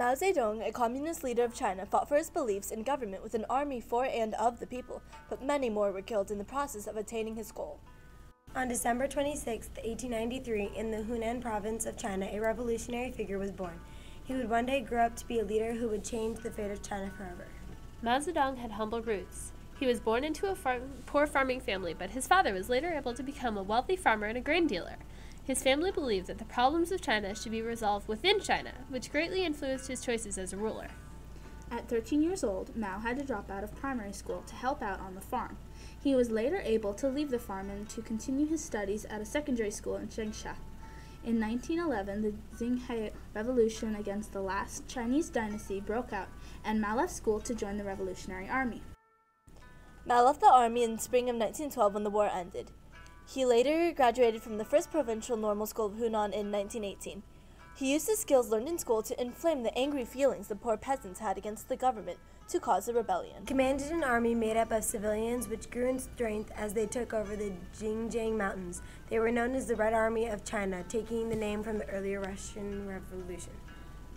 Mao Zedong, a communist leader of China, fought for his beliefs in government with an army for and of the people, but many more were killed in the process of attaining his goal. On December 26, 1893, in the Hunan province of China, a revolutionary figure was born. He would one day grow up to be a leader who would change the fate of China forever. Mao Zedong had humble roots. He was born into a poor farming family, but his father was later able to become a wealthy farmer and a grain dealer. His family believed that the problems of China should be resolved within China, which greatly influenced his choices as a ruler. At 13 years old, Mao had to drop out of primary school to help out on the farm. He was later able to leave the farm and to continue his studies at a secondary school in Changsha. In 1911, the Xinhai Revolution against the last Chinese dynasty broke out, and Mao left school to join the Revolutionary Army. Mao left the army in spring of 1912 when the war ended. He later graduated from the First Provincial Normal School of Hunan in 1918. He used his skills learned in school to inflame the angry feelings the poor peasants had against the government to cause a rebellion. He commanded an army made up of civilians which grew in strength as they took over the Xinjiang Mountains. They were known as the Red Army of China, taking the name from the earlier Russian Revolution.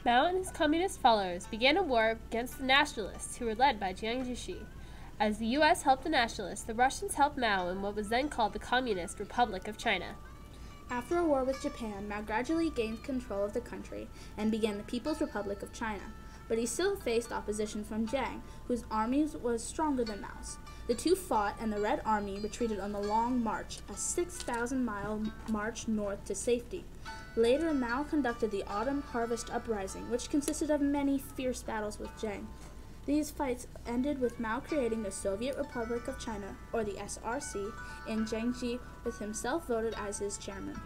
Mao and his communist followers began a war against the nationalists, who were led by Jiang Jiechi. As the U.S. helped the nationalists, the Russians helped Mao in what was then called the Communist Republic of China. After a war with Japan, Mao gradually gained control of the country and began the People's Republic of China. But he still faced opposition from Jiang, whose army was stronger than Mao's. The two fought, and the Red Army retreated on the Long March, a 6,000-mile march north to safety. Later, Mao conducted the Autumn Harvest Uprising, which consisted of many fierce battles with Jiang. These fights ended with Mao creating the Soviet Republic of China, or the SRC, in Jiangxi, with himself voted as his chairman.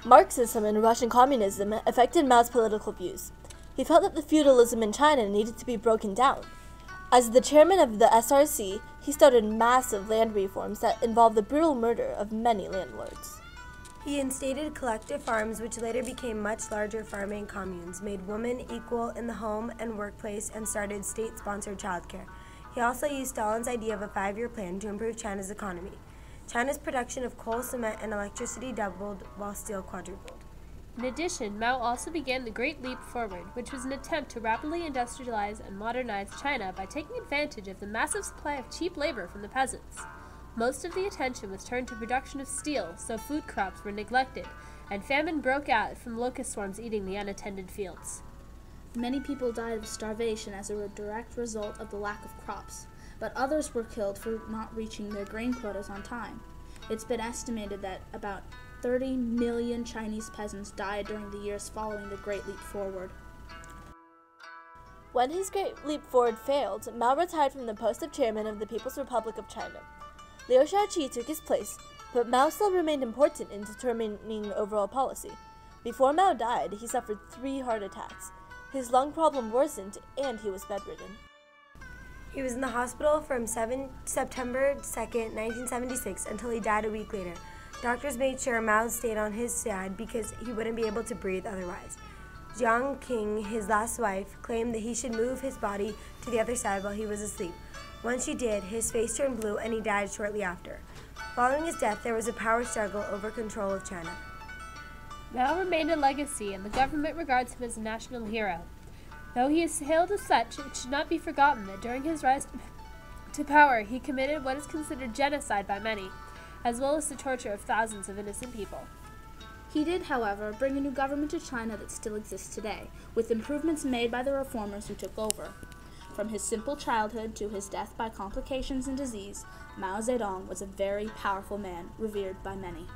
Marxism and Russian communism affected Mao's political views. He felt that the feudalism in China needed to be broken down. As the chairman of the SRC, he started massive land reforms that involved the brutal murder of many landlords. He instated collective farms, which later became much larger farming communes, made women equal in the home and workplace, and started state-sponsored childcare. He also used Stalin's idea of a 5-year plan to improve China's economy. China's production of coal, cement, and electricity doubled, while steel quadrupled. In addition, Mao also began the Great Leap Forward, which was an attempt to rapidly industrialize and modernize China by taking advantage of the massive supply of cheap labor from the peasants. Most of the attention was turned to production of steel, so food crops were neglected, and famine broke out from locust swarms eating the unattended fields. Many people died of starvation as a direct result of the lack of crops, but others were killed for not reaching their grain quotas on time. It's been estimated that about 30 million Chinese peasants died during the years following the Great Leap Forward. When his Great Leap Forward failed, Mao retired from the post of chairman of the People's Republic of China. Liu Shaoqi took his place, but Mao still remained important in determining overall policy. Before Mao died, he suffered 3 heart attacks. His lung problem worsened, and he was bedridden. He was in the hospital from September 2, 1976, until he died a week later. Doctors made sure Mao stayed on his side because he wouldn't be able to breathe otherwise. Jiang Qing, his last wife, claimed that he should move his body to the other side while he was asleep. Once she did, his face turned blue and he died shortly after. Following his death, there was a power struggle over control of China. Mao remained a legacy, and the government regards him as a national hero. Though he is hailed as such, it should not be forgotten that during his rise to power, he committed what is considered genocide by many, as well as the torture of thousands of innocent people. He did, however, bring a new government to China that still exists today, with improvements made by the reformers who took over. From his simple childhood to his death by complications and disease, Mao Zedong was a very powerful man, revered by many.